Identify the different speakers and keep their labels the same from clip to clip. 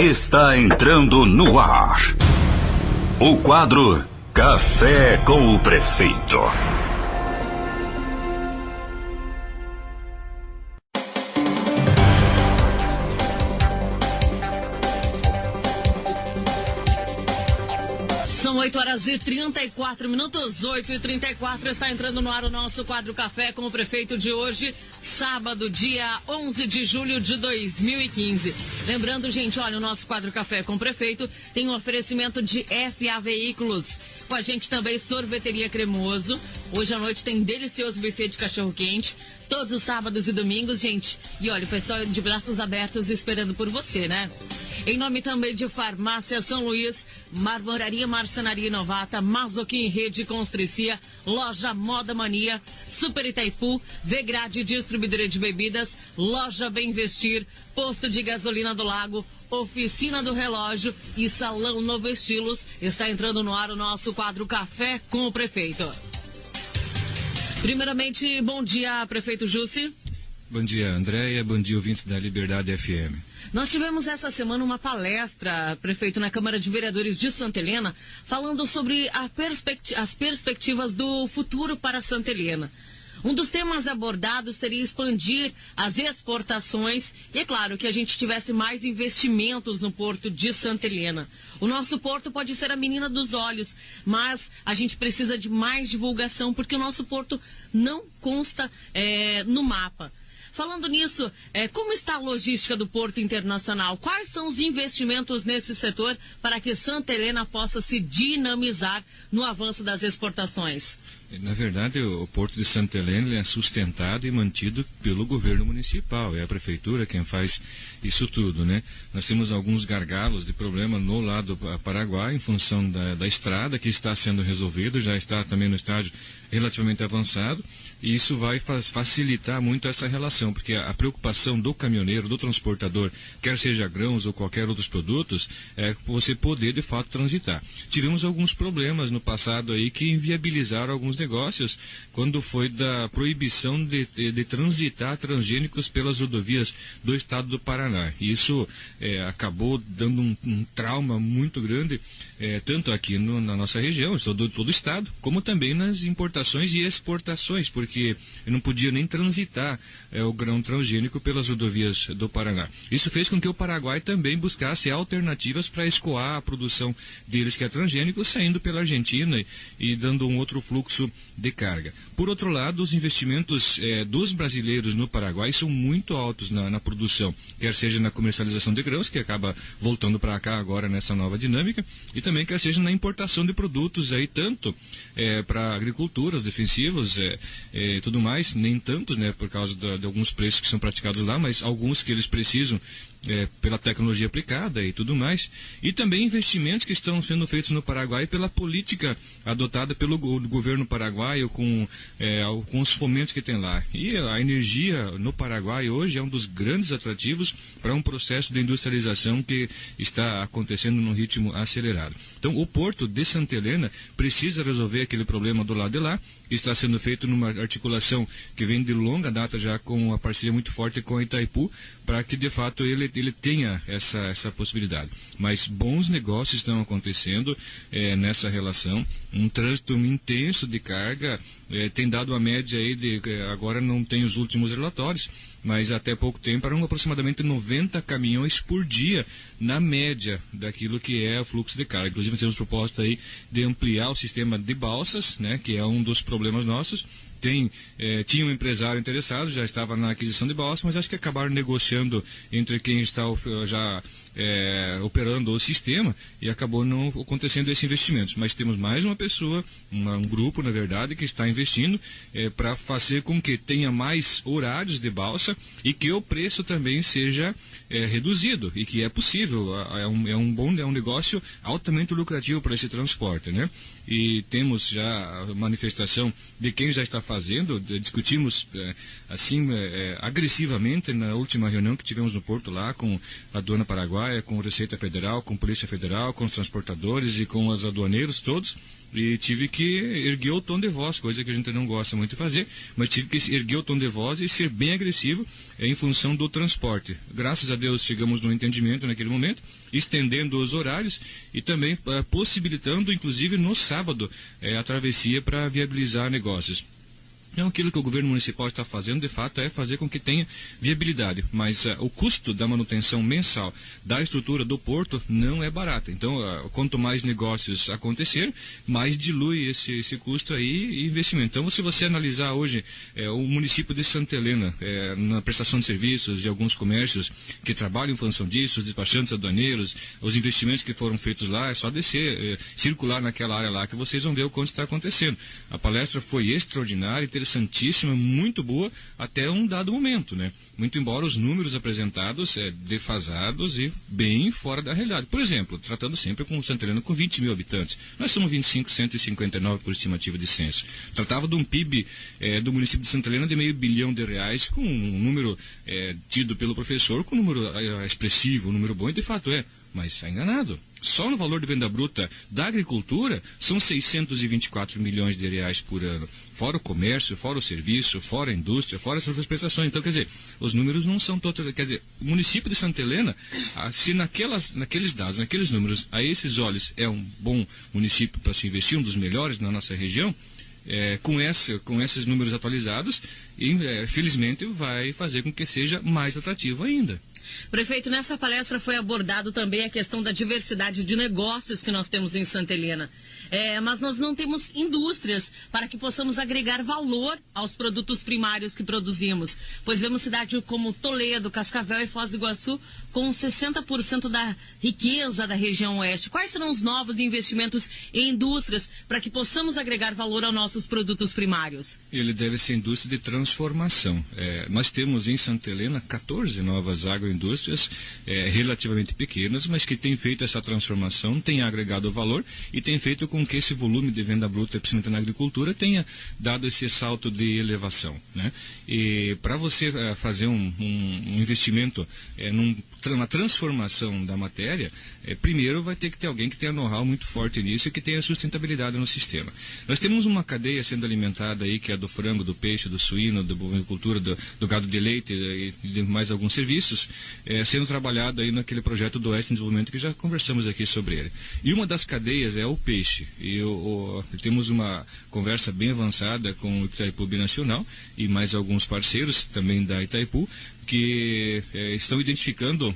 Speaker 1: Está entrando no ar o quadro Café com o Prefeito.
Speaker 2: São 8h34, 8h34, está entrando no ar o nosso quadro Café com o Prefeito de hoje, sábado, dia 11 de julho de 2015. Lembrando, gente, olha, o nosso quadro Café com o Prefeito tem um oferecimento de FA Veículos. Com a gente também Sorveteria Cremoso. Hoje à noite tem delicioso buffet de cachorro-quente. Todos os sábados e domingos, gente. E olha, o pessoal de braços abertos esperando por você, né? Em nome também de Farmácia São Luís, Marmoraria Marcenaria Novata, Mazoquim Rede Constricia, Loja Moda Mania, Super Itaipu, Vegrade Distribuidora de Bebidas, Loja Bem Vestir, Posto de Gasolina do Lago, Oficina do Relógio e Salão Novo Estilos. Está entrando no ar o nosso quadro Café com o Prefeito. Primeiramente, bom dia, Prefeito Jussi.
Speaker 3: Bom dia, Andréia. Bom dia, ouvintes da Liberdade FM.
Speaker 2: Nós tivemos essa semana uma palestra, prefeito, na Câmara de Vereadores de Santa Helena, falando sobre as perspectivas do futuro para Santa Helena. Um dos temas abordados seria expandir as exportações e, é claro, que a gente tivesse mais investimentos no porto de Santa Helena. O nosso porto pode ser a menina dos olhos, mas a gente precisa de mais divulgação porque o nosso porto não consta no mapa. Falando nisso, como está a logística do Porto Internacional? Quais são os investimentos nesse setor para que Santa Helena possa se dinamizar no avanço das exportações?
Speaker 3: Na verdade, o Porto de Santa Helena é sustentado e mantido pelo governo municipal. É a prefeitura quem faz isso tudo, né? Nós temos alguns gargalos de problema no lado do Paraguai, em função da estrada que está sendo resolvido, já está também no estágio relativamente avançado. E isso vai facilitar muito essa relação, porque a preocupação do caminhoneiro, do transportador, quer seja grãos ou qualquer outros produtos, é você poder de fato transitar. Tivemos alguns problemas no passado aí que inviabilizaram alguns negócios, quando foi da proibição de transitar transgênicos pelas rodovias do estado do Paraná. E isso acabou dando um trauma muito grande, tanto aqui na nossa região, todo o estado, como também nas importações e exportações, porque eu não podia nem transitar o grão transgênico pelas rodovias do Paraná. Isso fez com que o Paraguai também buscasse alternativas para escoar a produção deles, que é transgênico, saindo pela Argentina e dando um outro fluxo de carga. Por outro lado, os investimentos dos brasileiros no Paraguai são muito altos na produção, quer seja na comercialização de grãos, que acaba voltando para cá agora nessa nova dinâmica, e também quer seja na importação de produtos aí, tanto para agricultura, os defensivos e tudo mais, nem tanto, né, por causa de alguns preços que são praticados lá, mas alguns que eles precisam pela tecnologia aplicada e tudo mais, e também investimentos que estão sendo feitos no Paraguai pela política adotada pelo governo paraguaio com os fomentos que tem lá. E a energia no Paraguai hoje é um dos grandes atrativos para um processo de industrialização que está acontecendo num ritmo acelerado. Então, o Porto de Santa Helena precisa resolver aquele problema do lado de lá, que está sendo feito numa articulação que vem de longa data já, com uma parceria muito forte com a Itaipu, para que de fato ele tenha essa possibilidade. Mas bons negócios estão acontecendo nessa relação, um trânsito intenso de carga, tem dado a média aí agora não tem os últimos relatórios, mas até pouco tempo eram aproximadamente 90 caminhões por dia, na média daquilo que é o fluxo de carga. Inclusive temos proposta aí de ampliar o sistema de balsas, né, que é um dos problemas nossos. Tinha um empresário interessado, já estava na aquisição de balsas, mas acho que acabaram negociando entre quem está já operando o sistema e acabou não acontecendo esse investimento. Mas temos mais uma pessoa, um grupo, na verdade, que está investindo para fazer com que tenha mais horários de balsa e que o preço também seja reduzido, e que é possível, é um negócio altamente lucrativo para esse transporte, né? E temos já a manifestação de quem já está fazendo, discutimos agressivamente na última reunião que tivemos no Porto lá com a aduana paraguaia, com a Receita Federal, com a Polícia Federal, com os transportadores e com os aduaneiros todos, e tive que erguer o tom de voz, coisa que a gente não gosta muito de fazer, mas tive que erguer o tom de voz e ser bem agressivo em função do transporte. Graças a Deus chegamos num entendimento naquele momento, estendendo os horários e também possibilitando, inclusive no sábado, a travessia para viabilizar negócios. Então, aquilo que o governo municipal está fazendo, de fato, é fazer com que tenha viabilidade. Mas o custo da manutenção mensal da estrutura do porto não é barato. Então, quanto mais negócios acontecer, mais dilui esse custo aí e investimento. Então, se você analisar hoje o município de Santa Helena, na prestação de serviços de alguns comércios que trabalham em função disso, os despachantes aduaneiros, os investimentos que foram feitos lá, é só descer, circular naquela área lá que vocês vão ver o quanto está acontecendo. A palestra foi extraordinária, interessantíssima, muito boa, até um dado momento, né? Muito embora os números apresentados defasados e bem fora da realidade. Por exemplo, tratando sempre com Santa Helena com 20 mil habitantes. Nós somos 25.159 por estimativa de censo. Tratava de um PIB do município de Santa Helena de R$500 bilhão, com um número tido pelo professor com um número expressivo, um número bom, e de fato mas está enganado. Só no valor de venda bruta da agricultura são 624 milhões de reais por ano. Fora o comércio, fora o serviço, fora a indústria, fora as outras prestações. Então, quer dizer, os números não são todos. Quer dizer, o município de Santa Helena, se naqueles dados, naqueles números, a esses olhos é um bom município para se investir, um dos melhores na nossa região, com esses números atualizados, felizmente vai fazer com que seja mais atrativo ainda.
Speaker 2: Prefeito, nessa palestra foi abordado também a questão da diversidade de negócios que nós temos em Santa Helena. Mas nós não temos indústrias para que possamos agregar valor aos produtos primários que produzimos. Pois vemos cidades como Toledo, Cascavel e Foz do Iguaçu com 60% da riqueza da região oeste. Quais serão os novos investimentos em indústrias para que possamos agregar valor aos nossos produtos primários? Ele
Speaker 3: deve ser indústria de transformação. Nós temos em Santa Helena 14 novas agroindústrias relativamente pequenas, mas que têm feito essa transformação, têm agregado valor e têm feito com que esse volume de venda bruta, principalmente na agricultura, tenha dado esse salto de elevação, né? E para você fazer um investimento numa transformação da matéria, primeiro vai ter que ter alguém que tenha know-how muito forte nisso e que tenha sustentabilidade no sistema. Nós temos uma cadeia sendo alimentada aí, que é do frango, do peixe, do suíno, da bovinocultura, do gado de leite e de mais alguns serviços, sendo trabalhado aí naquele projeto do Oeste em Desenvolvimento, que já conversamos aqui sobre ele. E uma das cadeias é o peixe. E temos uma conversa bem avançada com o Itaipu Binacional e mais alguns parceiros também da Itaipu, que estão identificando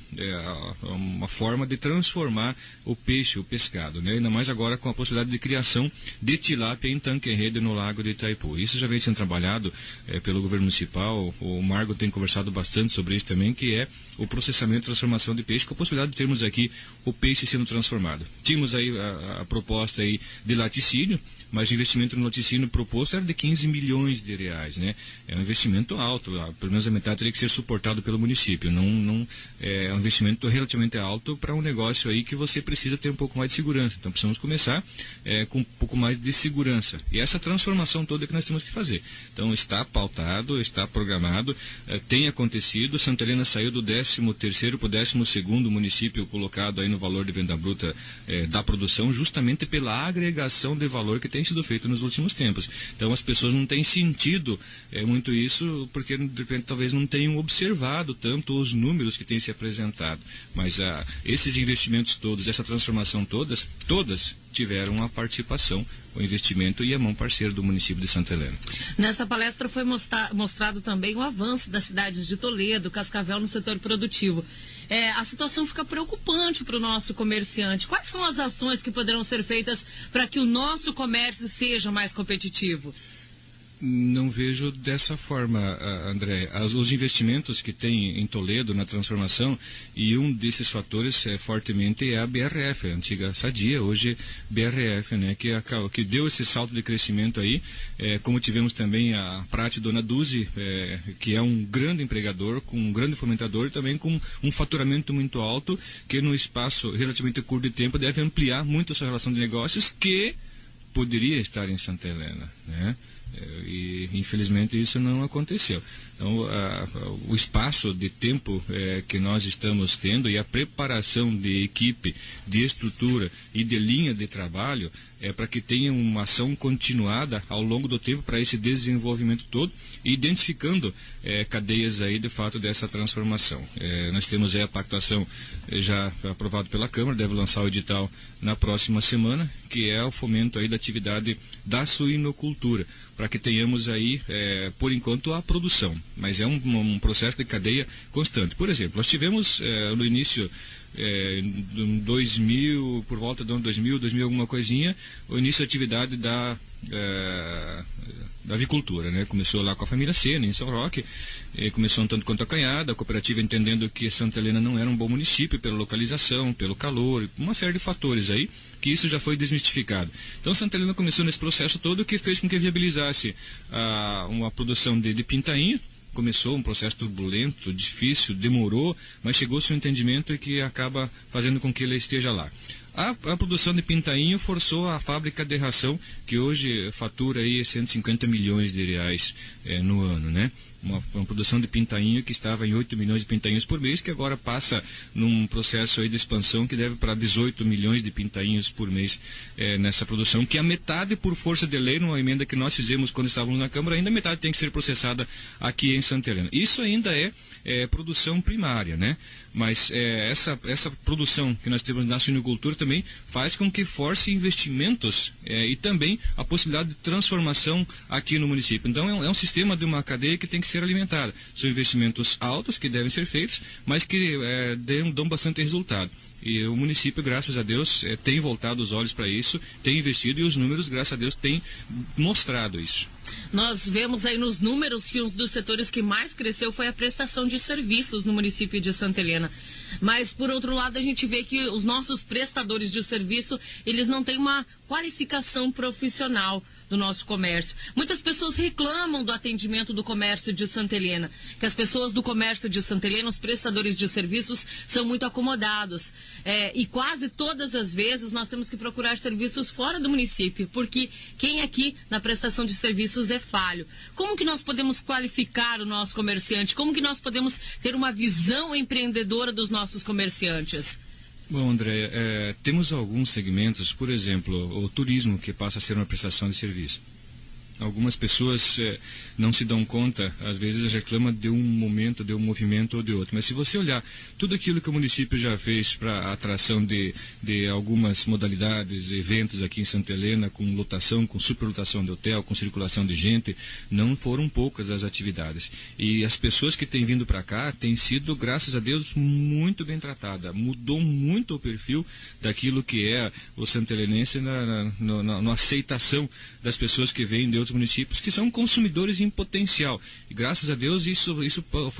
Speaker 3: uma forma de transformar o peixe, o pescado, né? Ainda mais agora com a possibilidade de criação de tilápia em tanque-rede no lago de Itaipu. Isso já vem sendo trabalhado pelo governo municipal. O Margo tem conversado bastante sobre isso também, que é o processamento e transformação de peixe, com a possibilidade de termos aqui o peixe sendo transformado. Tínhamos aí a proposta aí de laticínio, mas o investimento no laticínio proposto era de 15 milhões de reais, né? É um investimento alto, pelo menos a metade teria que ser suportado pelo município. Não é um investimento relativamente alto para um negócio aí que você precisa ter um pouco mais de segurança. Então precisamos começar com um pouco mais de segurança. E essa transformação toda que nós temos que fazer. Então está pautado, está programado, tem acontecido. Santa Helena saiu do 13º para o 12º município colocado aí no valor de venda bruta da produção, justamente pela agregação de valor que tem sido feito nos últimos tempos. Então as pessoas não têm sentido muito isso, porque de repente talvez não tenham observado tanto os números que têm se apresentado. Mas esses investimentos todos, essa transformação todas tiveram a participação, o investimento e a mão parceira do município de Santa Helena.
Speaker 2: Nesta palestra foi mostrado também o avanço das cidades de Toledo, Cascavel no setor produtivo. A situação fica preocupante para o nosso comerciante. Quais são as ações que poderão ser feitas para que o nosso comércio seja mais competitivo?
Speaker 3: Não vejo dessa forma, André. Os investimentos que tem em Toledo na transformação, e um desses fatores fortemente é a BRF, a antiga Sadia, hoje BRF, né, que deu esse salto de crescimento aí, como tivemos também a Prate Dona Duzi, que é um grande empregador, com um grande fomentador e também com um faturamento muito alto, que no espaço relativamente curto de tempo deve ampliar muito a sua relação de negócios, que poderia estar em Santa Helena, né? E infelizmente isso não aconteceu. Então, o espaço de tempo que nós estamos tendo e a preparação de equipe, de estrutura e de linha de trabalho para que tenha uma ação continuada ao longo do tempo para esse desenvolvimento todo, identificando cadeias aí de fato dessa transformação. Nós temos aí a pactuação já aprovada pela Câmara, deve lançar o edital na próxima semana, que é o fomento aí da atividade da suinocultura, para que tenhamos aí, por enquanto, a produção. Mas é um processo de cadeia constante. Por exemplo, nós tivemos no início, em 2000, por volta do ano 2000 alguma coisinha, o início da atividade da avicultura, né? Começou lá com a família Sena, em São Roque, começou um tanto quanto acanhada, a cooperativa entendendo que Santa Helena não era um bom município pela localização, pelo calor, uma série de fatores aí, que isso já foi desmistificado. Então Santa Helena começou nesse processo todo, que fez com que viabilizasse uma produção de pintainho. Começou um processo turbulento, difícil, demorou, mas chegou-se um entendimento que acaba fazendo com que ele esteja lá. A produção de pintainho forçou a fábrica de ração, que hoje fatura aí 150 milhões de reais no ano, né? Uma produção de pintainho que estava em 8 milhões de pintainhos por mês, que agora passa num processo aí de expansão que deve para 18 milhões de pintainhos por mês nessa produção, que a metade, por força de lei, numa emenda que nós fizemos quando estávamos na Câmara, ainda a metade tem que ser processada aqui em Santa Helena. Isso ainda é produção primária, né? Mas essa produção que nós temos na suinocultura também faz com que force investimentos e também a possibilidade de transformação aqui no município. Então é um sistema de uma cadeia que tem que ser alimentada. São investimentos altos que devem ser feitos, mas que dão bastante resultado. E o município, graças a Deus, tem voltado os olhos para isso, tem investido e os números, graças a Deus, têm mostrado isso.
Speaker 2: Nós vemos aí nos números que um dos setores que mais cresceu foi a prestação de serviços no município de Santa Helena. Mas, por outro lado, a gente vê que os nossos prestadores de serviço, eles não têm uma qualificação profissional do nosso comércio. Muitas pessoas reclamam do atendimento do comércio de Santa Helena, que as pessoas do comércio de Santa Helena, os prestadores de serviços, são muito acomodados. E quase todas as vezes nós temos que procurar serviços fora do município, porque quem aqui na prestação de serviços é falho. Como que nós podemos qualificar o nosso comerciante? Como que nós podemos ter uma visão empreendedora dos nossos comerciantes?
Speaker 3: Bom, André, temos alguns segmentos, por exemplo, o turismo, que passa a ser uma prestação de serviço. Algumas pessoas não se dão conta, às vezes reclamam de um momento, de um movimento ou de outro. Mas se você olhar tudo aquilo que o município já fez para a atração de algumas modalidades, eventos aqui em Santa Helena, com lotação, com superlotação de hotel, com circulação de gente, não foram poucas as atividades. E as pessoas que têm vindo para cá têm sido, graças a Deus, muito bem tratadas. Mudou muito o perfil daquilo que é o santelenense na aceitação das pessoas que vêm de outros municípios, que são consumidores em potencial. E graças a Deus isso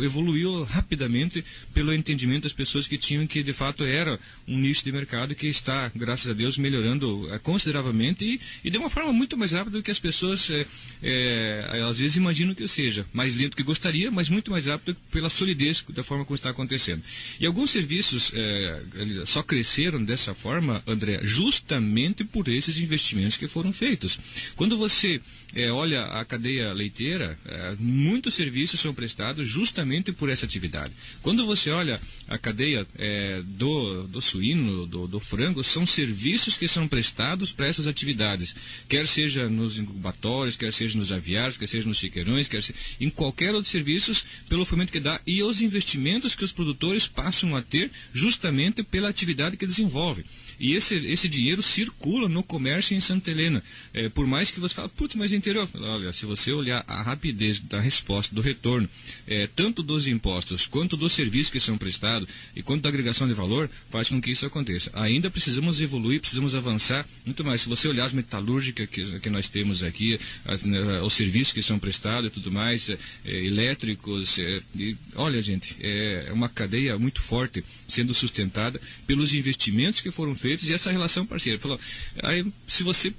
Speaker 3: evoluiu rapidamente pelo entendimento das pessoas que tinham que de fato era um nicho de mercado que está, graças a Deus, melhorando consideravelmente e de uma forma muito mais rápida do que as pessoas às vezes imaginam que seja. Mais lento que gostaria, mas muito mais rápido pela solidez da forma como está acontecendo. E alguns serviços só cresceram dessa forma, André, justamente por esses investimentos que foram feitos. Quando você olha a cadeia leiteira, muitos serviços são prestados justamente por essa atividade. Quando você olha a cadeia do suíno, do frango, são serviços que são prestados para essas atividades, quer seja nos incubatórios, quer seja nos aviários, quer seja nos chiqueirões, quer seja em qualquer outro serviço, pelo fomento que dá e os investimentos que os produtores passam a ter justamente pela atividade que desenvolvem. E esse dinheiro circula no comércio em Santa Helena. Por mais que você fale, putz, mas interior. Olha, se você olhar a rapidez da resposta, do retorno, tanto dos impostos, quanto dos serviços que são prestados, e quanto da agregação de valor, faz com que isso aconteça. Ainda precisamos evoluir, precisamos avançar muito mais. Se você olhar as metalúrgicas que nós temos aqui, os serviços que são prestados e tudo mais, elétricos, olha, gente, é uma cadeia muito forte sendo sustentada pelos investimentos que foram feitos e essa relação parceira. Aí, se você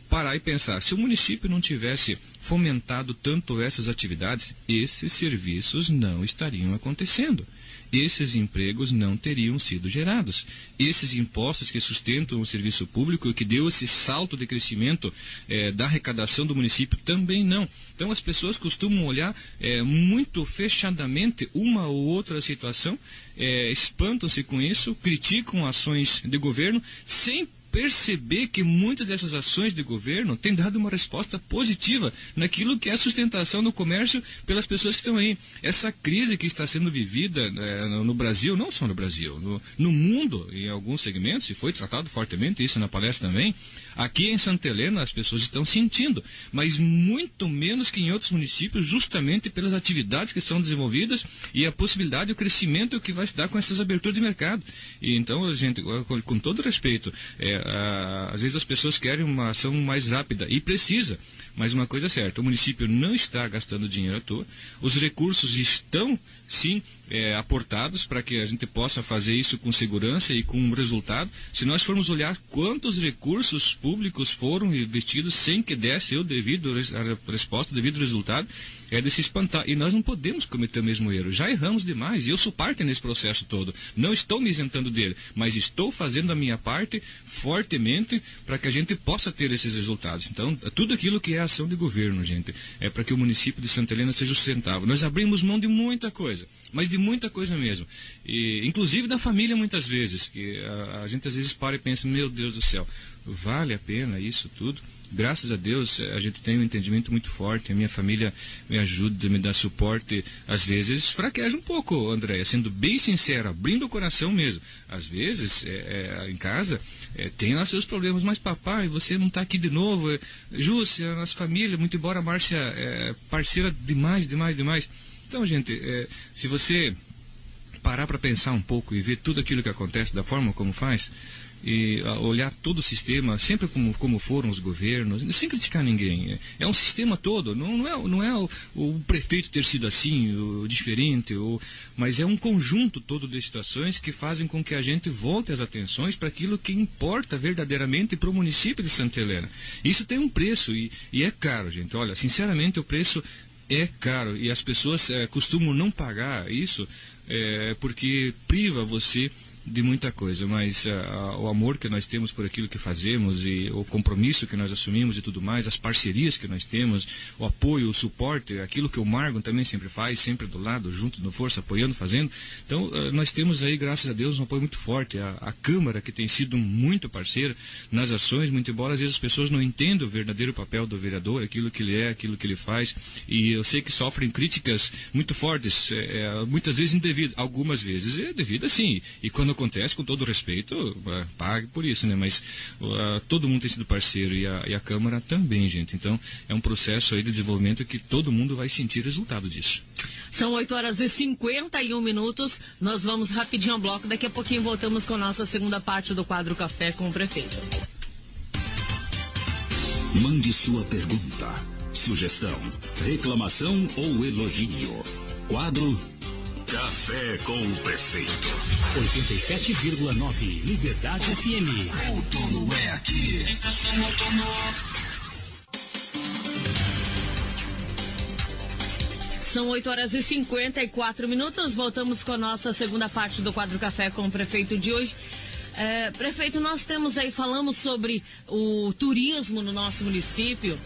Speaker 3: parar e pensar, se o município não tivesse fomentado tanto essas atividades, esses serviços não estariam acontecendo. esses empregos não teriam sido gerados. Esses impostos que sustentam o serviço público, que deu esse salto de crescimento da arrecadação do município, também não. Então as pessoas costumam olhar muito fechadamente uma ou outra situação, espantam-se com isso, criticam ações de governo, sem perceber que muitas dessas ações de governo têm dado uma resposta positiva naquilo que é a sustentação do comércio pelas pessoas que estão aí. Essa crise que está sendo vivida no Brasil, não só no Brasil, no mundo, em alguns segmentos, e foi tratado fortemente isso na palestra também, aqui em Santa Helena as pessoas estão sentindo, mas muito menos que em outros municípios, justamente pelas atividades que são desenvolvidas e a possibilidade, o crescimento que vai se dar com essas aberturas de mercado. E então, gente, com todo respeito, às vezes as pessoas querem uma ação mais rápida, e precisa, mas uma coisa é certa, o município não está gastando dinheiro à toa, os recursos estão, sim, aportados para que a gente possa fazer isso com segurança e com resultado. Se nós formos olhar quantos recursos públicos foram investidos sem que desse a resposta, o devido resultado, é de se espantar. E nós não podemos cometer o mesmo erro. Já erramos demais, e eu sou parte nesse processo todo. Não estou me isentando dele, mas estou fazendo a minha parte fortemente para que a gente possa ter esses resultados. Então, tudo aquilo que é ação de governo, gente, é para que o município de Santa Helena seja sustentável. Nós abrimos mão de muita coisa, mas de muita coisa mesmo. E, inclusive da família, muitas vezes, que a gente às vezes para e pensa, meu Deus do céu, vale a pena isso tudo? Graças a Deus, a gente tem um entendimento muito forte, a minha família me ajuda, me dá suporte, às vezes fraqueja um pouco, Andréia, sendo bem sincero, abrindo o coração mesmo. Às vezes, em casa, tem lá seus problemas, mas papai, você não está aqui de novo, Júcia, a nossa família, muito embora a Márcia é parceira demais. Então, gente, se você parar para pensar um pouco e ver tudo aquilo que acontece da forma como faz, e olhar todo o sistema, sempre como foram os governos, sem criticar ninguém. É um sistema todo, não é o prefeito ter sido assim, diferente, mas é um conjunto todo de situações que fazem com que a gente volte as atenções para aquilo que importa verdadeiramente para o município de Santa Helena. Isso tem um preço e é caro, gente. Olha, sinceramente, o preço é caro e as pessoas costumam não pagar isso porque priva você de muita coisa, mas o amor que nós temos por aquilo que fazemos e o compromisso que nós assumimos e tudo mais, as parcerias que nós temos, o apoio, o suporte, aquilo que o Margon também sempre faz, sempre do lado, junto no Força, apoiando, fazendo. Então, nós temos aí, graças a Deus, um apoio muito forte. A Câmara, que tem sido muito parceira nas ações, muito embora às vezes as pessoas não entendam o verdadeiro papel do vereador, aquilo que ele é, aquilo que ele faz, e eu sei que sofrem críticas muito fortes, muitas vezes indevidas, algumas vezes é devida sim, e quando acontece, com todo respeito, pague por isso, né? Mas todo mundo tem sido parceiro e a Câmara também, gente. Então, é um processo aí de desenvolvimento que todo mundo vai sentir resultado disso.
Speaker 2: São 8h51. Nós vamos rapidinho ao bloco. Daqui a pouquinho voltamos com a nossa segunda parte do quadro Café com o Prefeito.
Speaker 1: Mande sua pergunta, sugestão, reclamação ou elogio. Quadro Café com o Prefeito.
Speaker 4: 87,9 Liberdade FM.
Speaker 1: Outono é aqui. Estação Outono.
Speaker 2: São 8h54. Voltamos com a nossa segunda parte do quadro Café com o Prefeito de hoje. Prefeito, nós temos aí, falamos sobre o turismo no nosso município.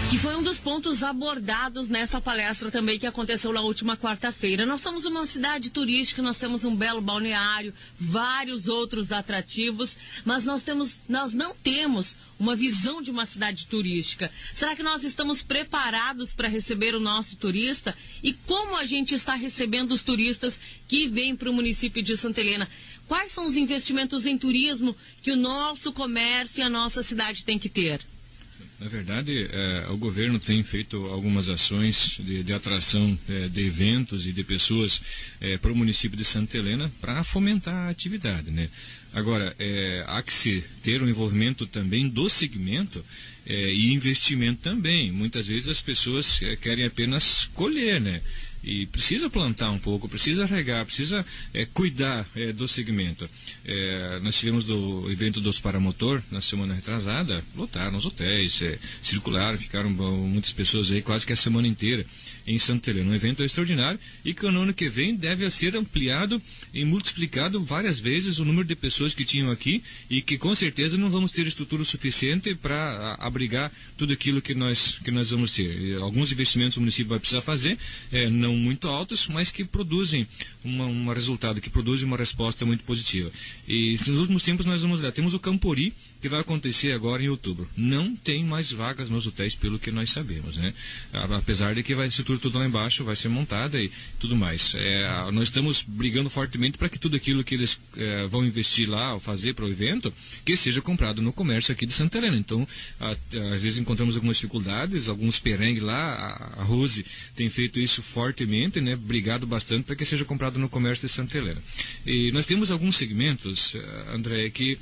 Speaker 2: Que foi um dos pontos abordados nessa palestra também que aconteceu na última quarta-feira. Nós somos uma cidade turística, nós temos um belo balneário, vários outros atrativos, mas nós não temos uma visão de uma cidade turística. Será que nós estamos preparados para receber o nosso turista? E como a gente está recebendo os turistas que vêm para o município de Santa Helena? Quais são os investimentos em turismo que o nosso comércio e a nossa cidade tem que ter?
Speaker 3: Na verdade, o governo tem feito algumas ações de atração de eventos e de pessoas para o município de Santa Helena para fomentar a atividade, né? Agora, há que se ter um envolvimento também do segmento e investimento também. Muitas vezes as pessoas querem apenas colher, né? E precisa plantar um pouco, precisa regar, precisa cuidar do segmento. Nós tivemos o evento dos Paramotor na semana retrasada, lotaram os hotéis, circularam, ficaram muitas pessoas aí quase que a semana inteira em Santa Helena. Um evento extraordinário e que no ano que vem deve ser ampliado e multiplicado várias vezes o número de pessoas que tinham aqui, e que com certeza não vamos ter estrutura suficiente para abrigar tudo aquilo que nós vamos ter. E alguns investimentos o município vai precisar fazer, não muito altos, mas que produzem um resultado, que produzem uma resposta muito positiva. E nos últimos tempos nós vamos lá, temos o Campori, que vai acontecer agora em outubro. Não tem mais vagas nos hotéis, pelo que nós sabemos, né? Apesar de que vai ser tudo lá embaixo, vai ser montada e tudo mais. Nós estamos brigando fortemente para que tudo aquilo que eles vão investir lá, ou fazer para o evento, que seja comprado no comércio aqui de Santa Helena. Então, às vezes encontramos algumas dificuldades, alguns perengues lá. A Rose tem feito isso fortemente, né? Brigado bastante para que seja comprado no comércio de Santa Helena. E nós temos alguns segmentos, André, que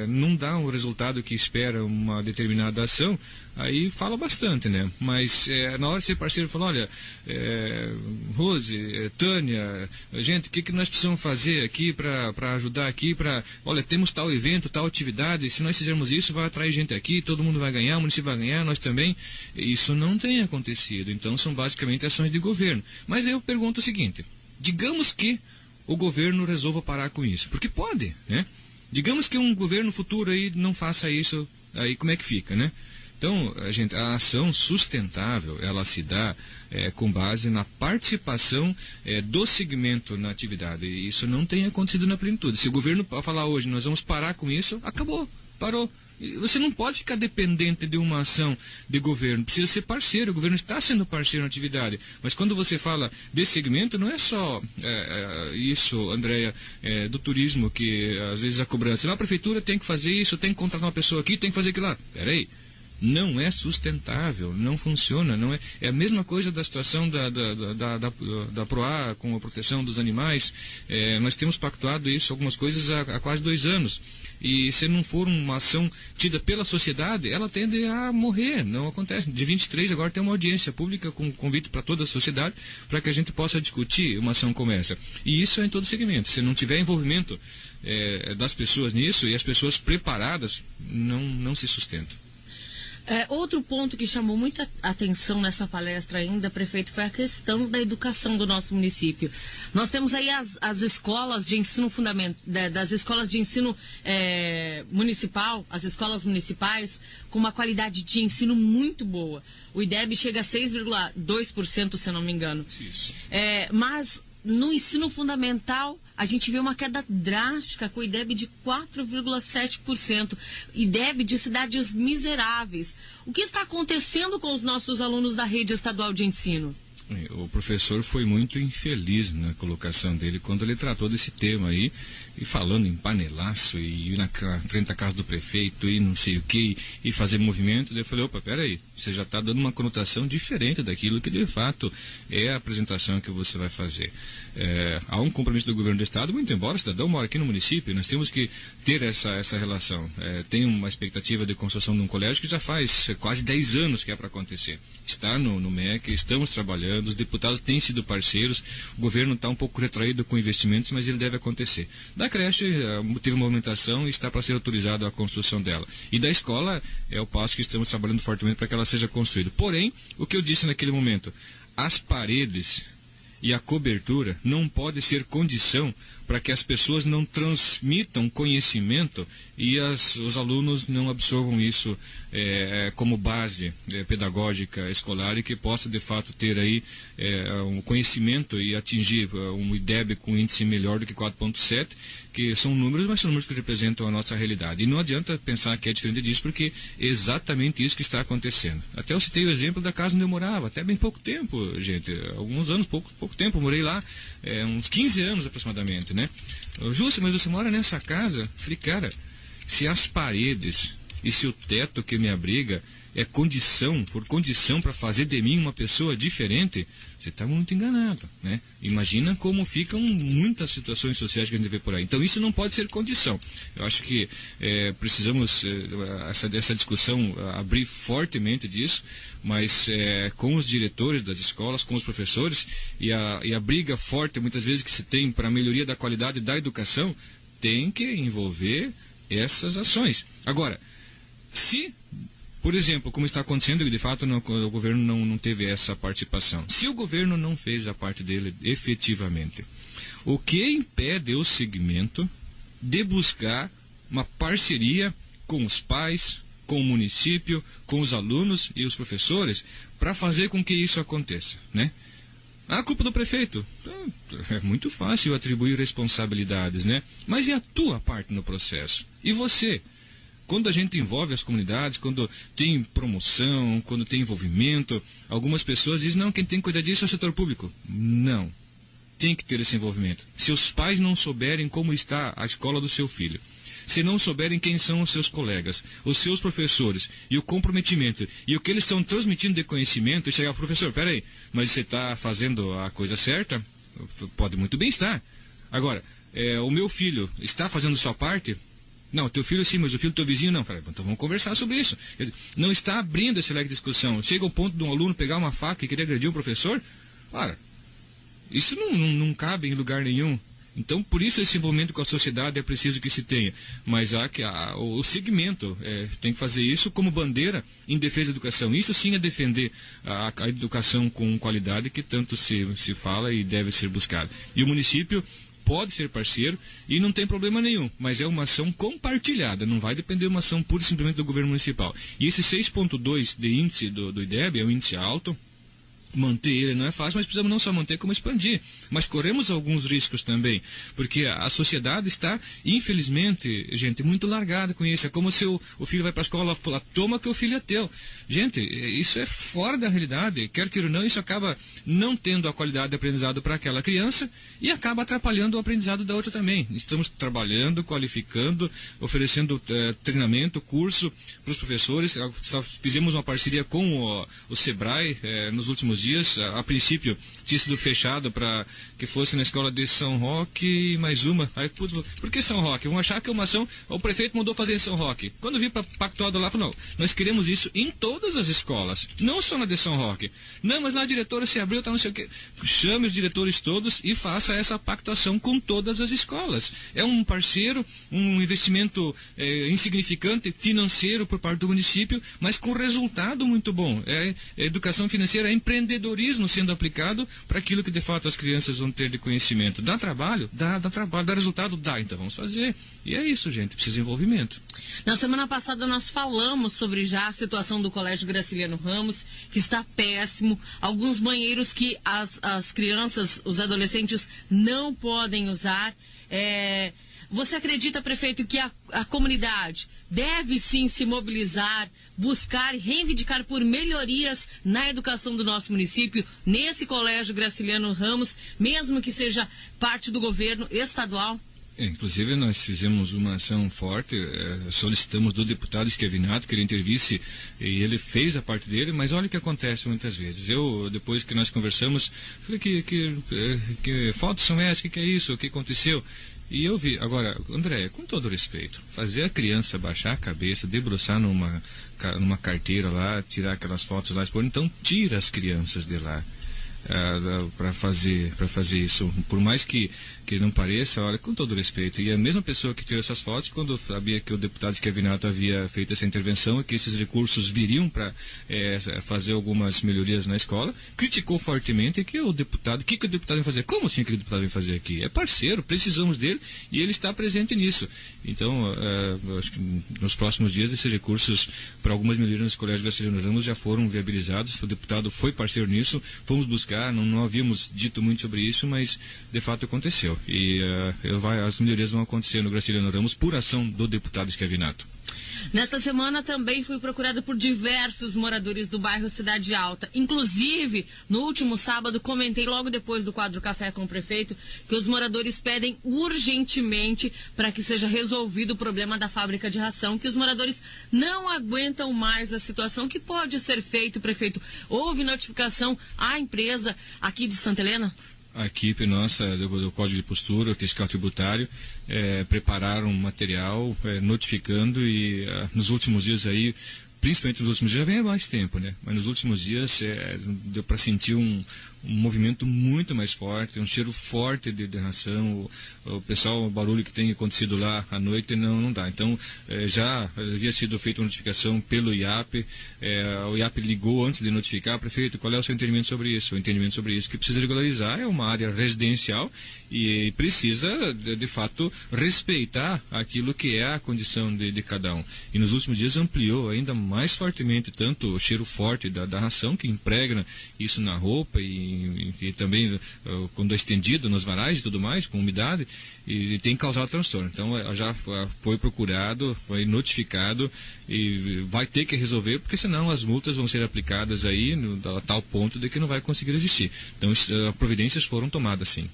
Speaker 3: não dá o resultado que espera uma determinada ação, aí fala bastante, né? Mas na hora de ser parceiro, fala, olha, Rose, Tânia, gente, o que nós precisamos fazer aqui para ajudar aqui, olha, temos tal evento, tal atividade, se nós fizermos isso, vai atrair gente aqui, todo mundo vai ganhar, o município vai ganhar, nós também. Isso não tem acontecido, então são basicamente ações de governo. Mas aí eu pergunto o seguinte, digamos que o governo resolva parar com isso, porque pode, né? Digamos que um governo futuro aí não faça isso, aí como é que fica, né? Então, a ação sustentável, ela se dá com base na participação do segmento na atividade. E isso não tem acontecido na plenitude. Se o governo falar hoje, nós vamos parar com isso, acabou, parou. Você não pode ficar dependente de uma ação de governo, precisa ser parceiro. O governo está sendo parceiro na atividade, mas quando você fala desse segmento, não é só isso, Andréia, do turismo, que às vezes a cobrança, a prefeitura tem que fazer isso, tem que contratar uma pessoa aqui, tem que fazer aquilo lá. Peraí, não é sustentável, não funciona, não é. É a mesma coisa da situação da PROA com a proteção dos animais. Nós temos pactuado isso, algumas coisas há quase 2 anos. E se não for uma ação tida pela sociedade, ela tende a morrer, não acontece. De 23 agora tem uma audiência pública com convite para toda a sociedade, para que a gente possa discutir uma ação como essa. E isso é em todo segmento. Se não tiver envolvimento das pessoas nisso, e as pessoas preparadas, não se sustenta.
Speaker 2: Outro ponto que chamou muita atenção nessa palestra ainda, prefeito, foi a questão da educação do nosso município. Nós temos aí as escolas de ensino fundamental, das escolas de ensino municipal, as escolas municipais, com uma qualidade de ensino muito boa. O IDEB chega a 6,2%, se eu não me engano.
Speaker 3: Isso.
Speaker 2: Mas no ensino fundamental, a gente vê uma queda drástica com o IDEB de 4,7%. IDEB de cidades miseráveis. O que está acontecendo com os nossos alunos da rede estadual de ensino?
Speaker 3: O professor foi muito infeliz na colocação dele quando ele tratou desse tema aí, e falando em panelaço, e ir na frente da casa do prefeito, e não sei o que, e fazer movimento. Daí eu falei, opa, peraí, você já está dando uma conotação diferente daquilo que de fato é a apresentação que você vai fazer. Há um compromisso do governo do estado, muito embora o cidadão mora aqui no município, nós temos que ter essa relação. Tem uma expectativa de construção de um colégio que já faz quase 10 anos que é para acontecer. Está no MEC, estamos trabalhando, os deputados têm sido parceiros, o governo está um pouco retraído com investimentos, mas ele deve acontecer. Da creche, teve movimentação e está para ser autorizado a construção dela. E da escola, é o passo que estamos trabalhando fortemente para que ela seja construída. Porém, o que eu disse naquele momento, as paredes e a cobertura não pode ser condição para que as pessoas não transmitam conhecimento e os alunos não absorvam isso como base pedagógica escolar, e que possa de fato ter aí um conhecimento e atingir um IDEB com índice melhor do que 4,7, que são números, mas são números que representam a nossa realidade. E não adianta pensar que é diferente disso, porque é exatamente isso que está acontecendo. Até eu citei o exemplo da casa onde eu morava, até bem pouco tempo, gente, alguns anos, pouco tempo, eu morei lá, uns 15 anos aproximadamente, né? Júcio, mas você mora nessa casa? Falei, cara, se as paredes e se o teto que me abriga por condição para fazer de mim uma pessoa diferente, você está muito enganado, né? Imagina como ficam muitas situações sociais que a gente vê por aí. Então isso não pode ser condição. Eu acho que precisamos essa discussão abrir fortemente disso, mas com os diretores das escolas, com os professores, e a briga forte muitas vezes que se tem para a melhoria da qualidade da educação tem que envolver essas ações. Agora, se, por exemplo, como está acontecendo, e de fato o governo não teve essa participação, se o governo não fez a parte dele efetivamente, o que impede o segmento de buscar uma parceria com os pais, com o município, com os alunos e os professores para fazer com que isso aconteça, né? A culpa do prefeito? É muito fácil atribuir responsabilidades, né? Mas e a tua parte no processo? E você? Quando a gente envolve as comunidades, quando tem promoção, quando tem envolvimento, algumas pessoas dizem, não, quem tem que cuidar disso é o setor público. Não. Tem que ter esse envolvimento. Se os pais não souberem como está a escola do seu filho, se não souberem quem são os seus colegas, os seus professores, e o comprometimento, e o que eles estão transmitindo de conhecimento, e chegar, professor, peraí, mas você está fazendo a coisa certa? Pode muito bem estar. Agora, o meu filho está fazendo sua parte? Não, teu filho sim, mas o filho do teu vizinho não. Falei, então vamos conversar sobre isso. Quer dizer, não está abrindo esse leque de discussão. Chega ao ponto de um aluno pegar uma faca e querer agredir um professor? Ora, isso não cabe em lugar nenhum. Então, por isso esse envolvimento com a sociedade é preciso que se tenha. Mas o segmento tem que fazer isso como bandeira em defesa da educação. Isso sim é defender a educação com qualidade que tanto se fala e deve ser buscada. E o município pode ser parceiro e não tem problema nenhum, mas é uma ação compartilhada, não vai depender de uma ação pura e simplesmente do governo municipal. E esse 6,2 de índice do IDEB é um índice alto. Manter ele não é fácil, mas precisamos não só manter, como expandir. Mas corremos alguns riscos também, porque a sociedade está, infelizmente, gente, muito largada com isso. É como se o filho vai para a escola e fala, toma que o filho é teu. Gente, isso é fora da realidade. Quer queira ou não, isso acaba não tendo a qualidade de aprendizado para aquela criança e acaba atrapalhando o aprendizado da outra também. Estamos trabalhando, qualificando, oferecendo treinamento, curso para os professores. Fizemos uma parceria com o Sebrae nos últimos dias. A princípio tinha sido fechado para que fosse na escola de São Roque e mais uma. Aí, putz, por que São Roque? Vão achar que é uma ação. O prefeito mandou fazer em São Roque. Quando vi para Pactuado lá, falou, não, nós queremos isso em todas as escolas, não só na de São Roque. Não, mas lá a diretora se abriu, tá não sei o quê. Chame os diretores todos e faça essa pactuação com todas as escolas. É um parceiro, um investimento insignificante, financeiro por parte do município, mas com resultado muito bom. Educação financeira, é empreendedorismo sendo aplicado para aquilo que de fato as crianças vão ter de conhecimento. Dá trabalho? Dá trabalho. Dá resultado? Dá. Então vamos fazer. E é isso, gente. Precisa de envolvimento.
Speaker 2: Na semana passada nós falamos sobre já a situação do Colégio Graciliano Ramos, que está péssimo. Alguns banheiros que as crianças, os adolescentes não podem usar. Você acredita, prefeito, que a comunidade deve sim se mobilizar, buscar e reivindicar por melhorias na educação do nosso município, nesse Colégio Graciliano Ramos, mesmo que seja parte do governo estadual?
Speaker 3: Inclusive nós fizemos uma ação forte, solicitamos do deputado Esquevinato que ele intervisse e ele fez a parte dele, mas olha o que acontece muitas vezes. Eu, depois que nós conversamos, falei que fotos são essas, que é isso, o que aconteceu? E eu vi, agora, André, com todo respeito, fazer a criança baixar a cabeça, debruçar numa carteira lá, tirar aquelas fotos lá, então tira as crianças de lá. Para fazer isso, por mais que não pareça, olha, com todo respeito, e a mesma pessoa que tirou essas fotos, quando sabia que o deputado Esquevinato havia feito essa intervenção e que esses recursos viriam para fazer algumas melhorias na escola, criticou fortemente que o deputado vai fazer? Como assim que o deputado vai fazer aqui? É parceiro, precisamos dele e ele está presente nisso. Então, acho que nos próximos dias esses recursos para algumas melhorias no Colégio Graciliano Ramos já foram viabilizados, o deputado foi parceiro nisso, fomos buscar. Não havíamos dito muito sobre isso, mas de fato aconteceu. E as melhorias vão acontecer no Graciliano Ramos por ação do deputado Esquevinato.
Speaker 2: Nesta semana também fui procurada por diversos moradores do bairro Cidade Alta. Inclusive, no último sábado, comentei logo depois do quadro Café com o Prefeito que os moradores pedem urgentemente para que seja resolvido o problema da fábrica de ração, que os moradores não aguentam mais a situação. Que pode ser feito, prefeito? Houve notificação à empresa aqui de Santa Helena?
Speaker 3: A equipe nossa do Código de Postura, o fiscal tributário, prepararam um material notificando e nos últimos dias aí, principalmente nos últimos dias, já vem há mais tempo, né? Mas nos últimos dias deu para sentir um movimento muito mais forte, um cheiro forte de ração. O pessoal, o barulho que tem acontecido lá à noite não dá. Então, já havia sido feita uma notificação pelo IAP. O IAP ligou antes de notificar: prefeito, qual é o seu entendimento sobre isso? O entendimento sobre isso que precisa regularizar é uma área residencial e precisa, de fato, respeitar aquilo que é a condição de cada um. E nos últimos dias ampliou ainda mais fortemente tanto o cheiro forte da ração, que impregna isso na roupa e também quando é estendido nos varais e tudo mais, com umidade, e tem causado transtorno. Então já foi procurado, foi notificado e vai ter que resolver, porque senão as multas vão ser aplicadas aí a tal ponto de que não vai conseguir existir. Então providências foram tomadas, sim.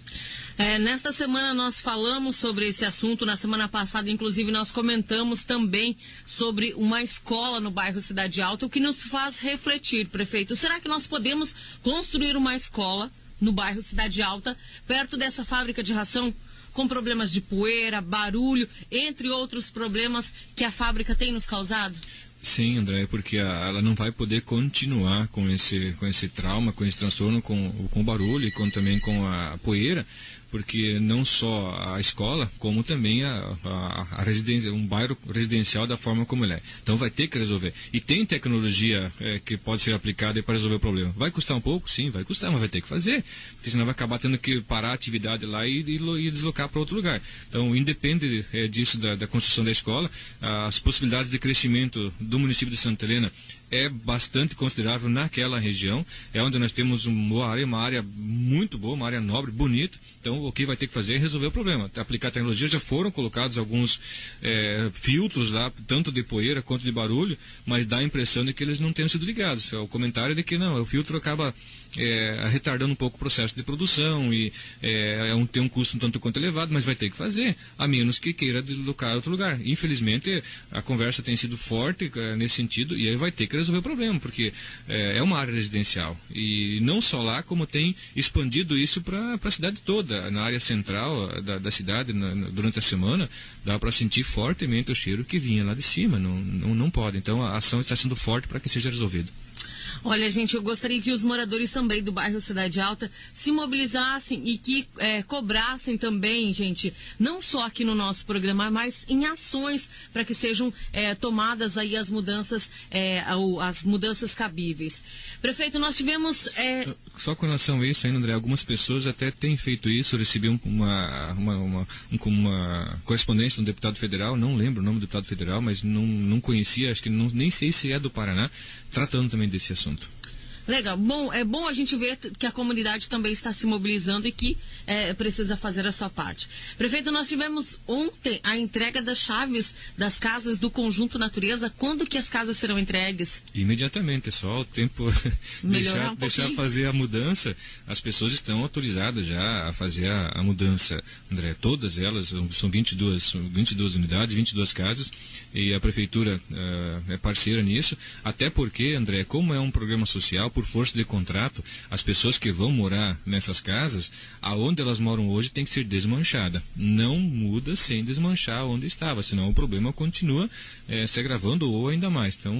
Speaker 2: Nesta semana nós falamos sobre esse assunto. Na semana passada, inclusive, nós comentamos também sobre uma escola no bairro Cidade Alta, o que nos faz refletir, prefeito. Será que nós podemos construir uma escola no bairro Cidade Alta, perto dessa fábrica de ração, com problemas de poeira, barulho, entre outros problemas que a fábrica tem nos causado?
Speaker 3: Sim, André, porque ela não vai poder continuar com esse trauma, com esse transtorno, com o barulho e também com a poeira, porque não só a escola, como também a residência, um bairro residencial da forma como ele é. Então vai ter que resolver. E tem tecnologia que pode ser aplicada para resolver o problema. Vai custar um pouco? Sim, vai custar, mas vai ter que fazer, porque senão vai acabar tendo que parar a atividade lá e deslocar para outro lugar. Então, independe disso, da construção da escola, as possibilidades de crescimento do município de Santa Helena é bastante considerável naquela região. É onde nós temos uma área muito boa, uma área nobre, bonita. Então, o que vai ter que fazer é resolver o problema. Aplicar a tecnologia. Já foram colocados alguns filtros lá, tanto de poeira quanto de barulho, mas dá a impressão de que eles não tenham sido ligados. O comentário é de que não, o filtro acaba retardando um pouco o processo de produção e tem um custo um tanto quanto elevado, mas vai ter que fazer, a menos que queira deslocar a outro lugar. Infelizmente, a conversa tem sido forte nesse sentido, e aí vai ter que resolver o problema, porque é uma área residencial, e não só lá, como tem expandido isso para a cidade toda, na área central da cidade. Durante a semana, dá para sentir fortemente o cheiro que vinha lá de cima, não pode. Então, a ação está sendo forte para que seja resolvido.
Speaker 2: Olha, gente, eu gostaria que os moradores também do bairro Cidade Alta se mobilizassem e que cobrassem também, gente, não só aqui no nosso programa, mas em ações para que sejam tomadas aí as mudanças cabíveis. Prefeito, nós tivemos...
Speaker 3: Só com relação a isso ainda, André, algumas pessoas até têm feito isso. Eu recebi uma correspondência de um deputado federal, não lembro o nome do deputado federal, mas não conhecia, acho que nem sei se é do Paraná, tratando também desse assunto.
Speaker 2: Legal. Bom, é bom a gente ver que a comunidade também está se mobilizando e que precisa fazer a sua parte. Prefeito, nós tivemos ontem a entrega das chaves das casas do Conjunto Natureza. Quando que as casas serão entregues?
Speaker 3: Imediatamente, é só o tempo deixar fazer a mudança. As pessoas estão autorizadas já a fazer a mudança, André. Todas elas, são 22 unidades, 22 casas, e a Prefeitura é parceira nisso, até porque, André, como é um programa social, por força de contrato, as pessoas que vão morar nessas casas, aonde elas moram hoje tem que ser desmanchada. Não muda sem desmanchar onde estava, senão o problema continua se agravando ou ainda mais. Então,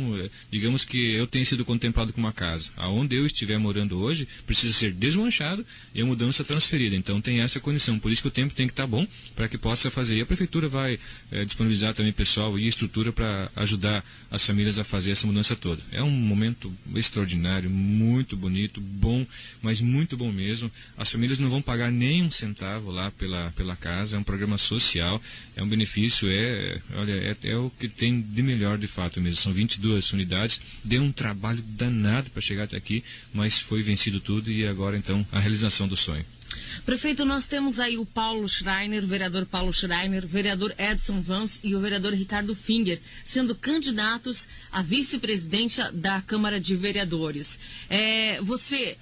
Speaker 3: digamos que eu tenho sido contemplado com uma casa. Aonde eu estiver morando hoje, precisa ser desmanchado e a mudança transferida. Então, tem essa condição. Por isso que o tempo tem que estar bom para que possa fazer. E a Prefeitura vai disponibilizar também pessoal e estrutura para ajudar as famílias a fazer essa mudança toda. É um momento extraordinário, muito bonito, bom, mas muito bom mesmo. As famílias não vão pagar nem um centavo lá pela casa. É um programa social, é um benefício, é o que tem de melhor de fato mesmo. São 22 unidades, deu um trabalho danado para chegar até aqui, mas foi vencido tudo e agora então a realização do sonho.
Speaker 2: Prefeito, nós temos aí o Paulo Schreiner, vereador Paulo Schreiner, vereador Edson Vans e o vereador Ricardo Finger, sendo candidatos a vice-presidente da Câmara de Vereadores. Você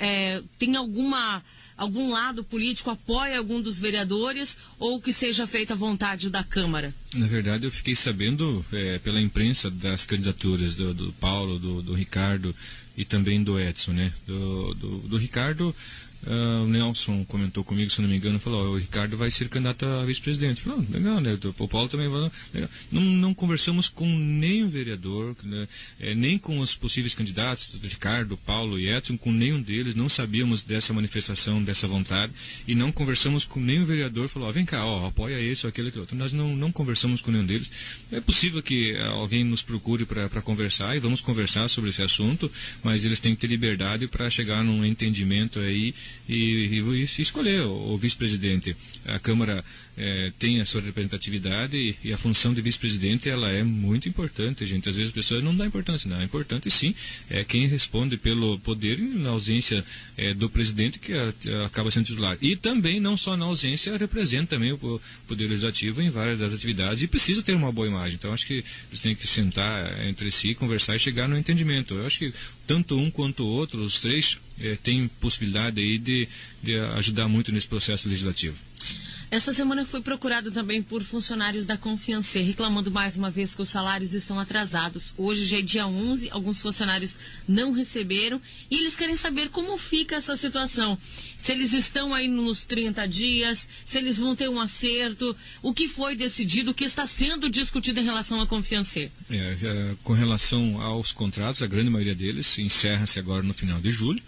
Speaker 2: tem algum lado político, apoia algum dos vereadores ou que seja feita à vontade da Câmara?
Speaker 3: Na verdade, eu fiquei sabendo pela imprensa das candidaturas do Paulo, do Ricardo e também do Edson, né? Do Ricardo, o Nelson comentou comigo, se não me engano, falou: o Ricardo vai ser candidato a vice-presidente. Falou: legal, né? O Paulo também vai. Não conversamos com nenhum vereador, né? Nem com os possíveis candidatos, do Ricardo, Paulo e Edson, com nenhum deles. Não sabíamos dessa manifestação, dessa vontade, e não conversamos com nenhum vereador. Falou: vem cá, apoia esse ou aquele outro. Nós não conversamos com nenhum deles. É possível que alguém nos procure para conversar, e vamos conversar sobre esse assunto, mas eles têm que ter liberdade para chegar num entendimento aí e escolher o vice-presidente. A Câmara tem a sua representatividade e a função de vice-presidente ela é muito importante, gente. Às vezes as pessoas não dão importância, não. É importante sim, quem responde pelo poder na ausência do presidente que acaba sendo titular. E também, não só na ausência, representa também o poder legislativo em várias das atividades e precisa ter uma boa imagem. Então acho que eles têm que sentar entre si, conversar e chegar no entendimento. Eu acho que tanto um quanto o outro, os três, têm possibilidade aí de ajudar muito nesse processo legislativo.
Speaker 2: Esta semana fui procurado também por funcionários da Confiancer, reclamando mais uma vez que os salários estão atrasados. Hoje já é dia 11, alguns funcionários não receberam e eles querem saber como fica essa situação. Se eles estão aí nos 30 dias, se eles vão ter um acerto, o que foi decidido, o que está sendo discutido em relação à Confiancer.
Speaker 3: Com relação aos contratos, a grande maioria deles encerra-se agora no final de julho.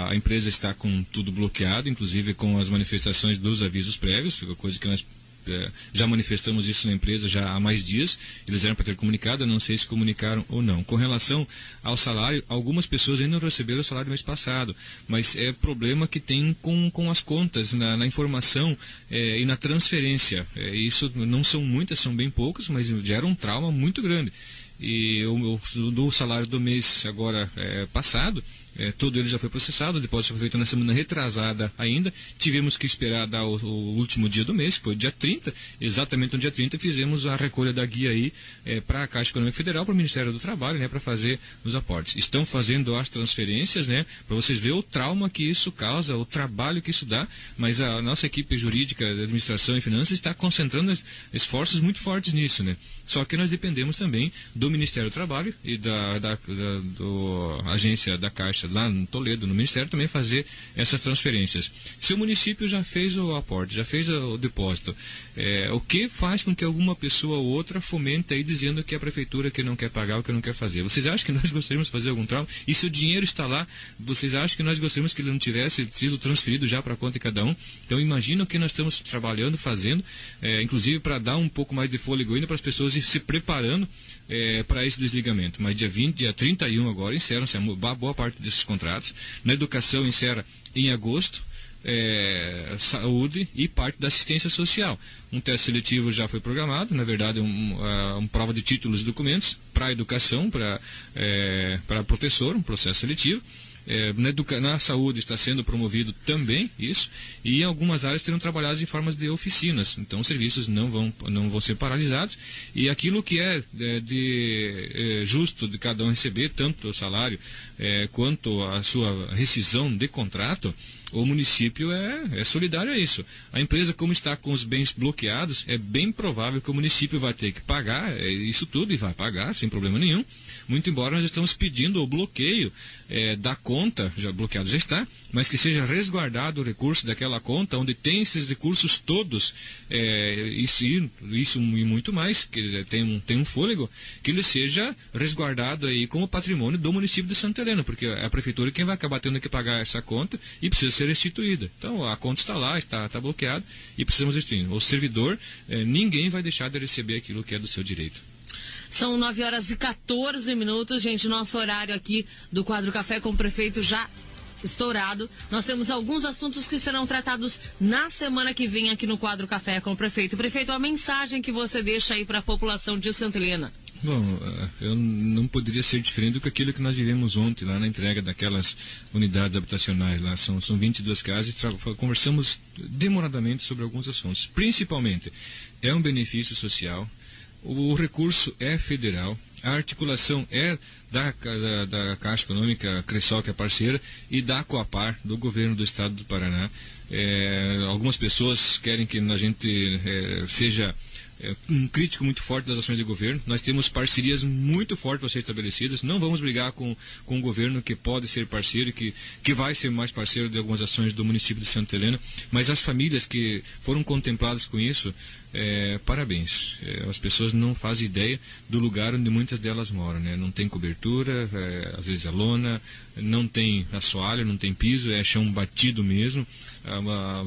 Speaker 3: A empresa está com tudo bloqueado, inclusive com as manifestações dos avisos prévios, coisa que nós já manifestamos isso na empresa já há mais dias. Eles eram para ter comunicado, eu não sei se comunicaram ou não. Com relação ao salário, algumas pessoas ainda não receberam o salário do mês passado, mas é problema que tem com as contas, na informação e na transferência. Isso não são muitas, são bem poucas, mas gera um trauma muito grande. E do salário do mês agora passado, todo ele já foi processado, o depósito foi feito na semana retrasada ainda. Tivemos que esperar dar o último dia do mês, que foi o dia 30. Exatamente no dia 30 fizemos a recolha da guia aí para a Caixa Econômica Federal, para o Ministério do Trabalho, né, para fazer os aportes. Estão fazendo as transferências, né, para vocês verem o trauma que isso causa, o trabalho que isso dá, mas a nossa equipe jurídica de administração e finanças está concentrando esforços muito fortes nisso, né. Só que nós dependemos também do Ministério do Trabalho e da agência da Caixa lá no Toledo, no Ministério, também fazer essas transferências. Se o município já fez o aporte, já fez o depósito, o que faz com que alguma pessoa ou outra fomente aí dizendo que a prefeitura que não quer pagar, o que não quer fazer? Vocês acham que nós gostaríamos de fazer algum trauma? E se o dinheiro está lá, vocês acham que nós gostaríamos que ele não tivesse sido transferido já para a conta de cada um? Então imagina o que nós estamos trabalhando, fazendo, inclusive para dar um pouco mais de fôlego ainda para as pessoas se preparando para esse desligamento. Mas dia 20, dia 31 agora encerram-se a boa parte desses contratos. Na educação encerra em agosto, saúde e parte da assistência social. Um teste seletivo já foi programado, na verdade uma prova de títulos e documentos para a educação, para professor, um processo seletivo. Na saúde está sendo promovido também isso, e em algumas áreas serão trabalhadas em formas de oficinas, então os serviços não vão ser paralisados, e aquilo que justo de cada um receber, tanto o salário quanto a sua rescisão de contrato, o município é solidário a isso. A empresa, como está com os bens bloqueados, é bem provável que o município vai ter que pagar isso tudo, e vai pagar sem problema nenhum. Muito embora nós estamos pedindo o bloqueio da conta, já bloqueado já está, mas que seja resguardado o recurso daquela conta, onde tem esses recursos todos, isso e muito mais, que tem um fôlego, que ele seja resguardado aí como patrimônio do município de Santa Helena, porque é a prefeitura quem vai acabar tendo que pagar essa conta e precisa ser restituída. Então a conta está lá, está bloqueada e precisamos restituir. O servidor, ninguém vai deixar de receber aquilo que é do seu direito.
Speaker 2: São 9h14, gente. Nosso horário aqui do Quadro Café com o Prefeito já estourado. Nós temos alguns assuntos que serão tratados na semana que vem aqui no Quadro Café com o Prefeito. Prefeito, a mensagem que você deixa aí para a população de Santa Helena.
Speaker 3: Bom, eu não poderia ser diferente do que aquilo que nós vivemos ontem, lá na entrega daquelas unidades habitacionais. Lá são 22 casas e conversamos demoradamente sobre alguns assuntos. Principalmente, é um benefício social, o recurso é federal, a articulação é da Caixa Econômica Cressol, que é parceira, e da Coapar, do governo do estado do Paraná. Algumas pessoas querem que a gente seja um crítico muito forte das ações de governo. Nós temos parcerias muito fortes para ser estabelecidas. Não vamos brigar com o governo, que pode ser parceiro, que vai ser mais parceiro de algumas ações do município de Santa Helena, mas as famílias que foram contempladas com isso, parabéns. As pessoas não fazem ideia do lugar onde muitas delas moram, né? Não tem cobertura, às vezes é lona, não tem assoalho, não tem piso, é chão batido mesmo.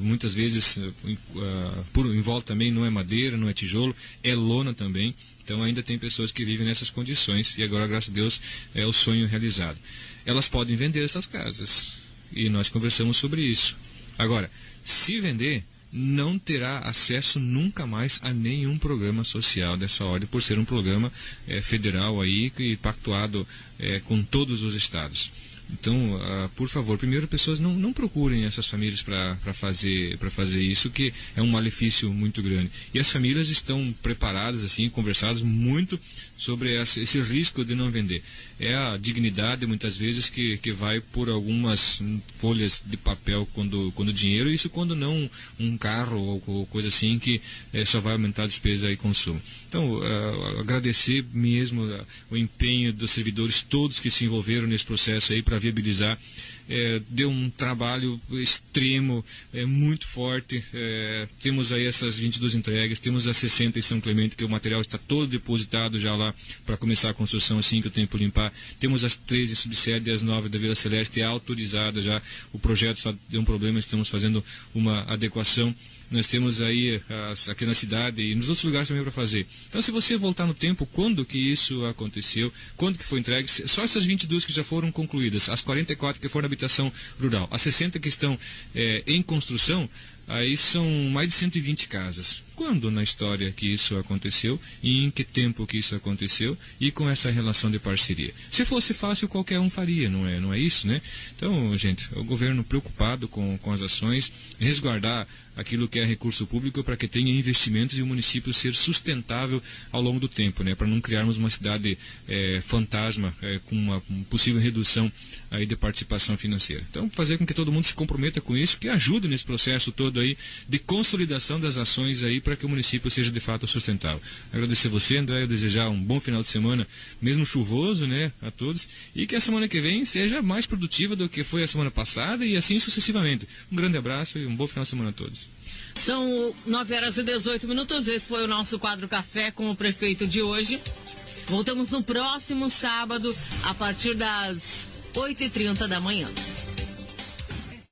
Speaker 3: Muitas vezes em volta também não é madeira, não é tijolo, é lona também. Então ainda tem pessoas que vivem nessas condições e agora, graças a Deus, é o sonho realizado. Elas podem vender essas casas e nós conversamos sobre isso. Agora, se vender, não terá acesso nunca mais a nenhum programa social dessa ordem, por ser um programa federal aí, pactuado com todos os estados. Então, por favor, primeiro, pessoas não procurem essas famílias para fazer isso, que é um malefício muito grande. E as famílias estão preparadas, assim, conversadas muito sobre esse risco de não vender. É a dignidade, muitas vezes, que vai por algumas folhas de papel quando dinheiro, isso quando não um carro ou coisa assim, que só vai aumentar a despesa e consumo. Então, agradecer mesmo o empenho dos servidores todos que se envolveram nesse processo aí para viabilizar. Deu um trabalho extremo, muito forte. Temos aí essas 22 entregas, temos as 60 em São Clemente, que o material está todo depositado já lá para começar a construção, assim que o tempo limpar. Temos as 13 em subsede e as 9 da Vila Celeste autorizadas já. O projeto só deu um problema, estamos fazendo uma adequação. Nós temos aí aqui na cidade e nos outros lugares também para fazer. Então, se você voltar no tempo, quando que isso aconteceu, quando que foi entregue, só essas 22 que já foram concluídas, as 44 que foram na habitação rural, as 60 que estão em construção, aí são mais de 120 casas. Quando na história que isso aconteceu e em que tempo que isso aconteceu e com essa relação de parceria? Se fosse fácil, qualquer um faria, não é isso, né? Então, gente, o governo preocupado com as ações, resguardar aquilo que é recurso público para que tenha investimentos e o município ser sustentável ao longo do tempo, né? Para não criarmos uma cidade fantasma com uma possível redução aí de participação financeira. Então, fazer com que todo mundo se comprometa com isso, que ajude nesse processo todo aí de consolidação das ações aí para que o município seja de fato sustentável. Agradecer você, André, desejar um bom final de semana, mesmo chuvoso, né, a todos, e que a semana que vem seja mais produtiva do que foi a semana passada e assim sucessivamente. Um grande abraço e um bom final de semana a todos.
Speaker 2: São 9h18. Esse foi o nosso quadro Café com o prefeito de hoje. Voltamos no próximo sábado, a partir das 8h30 da manhã.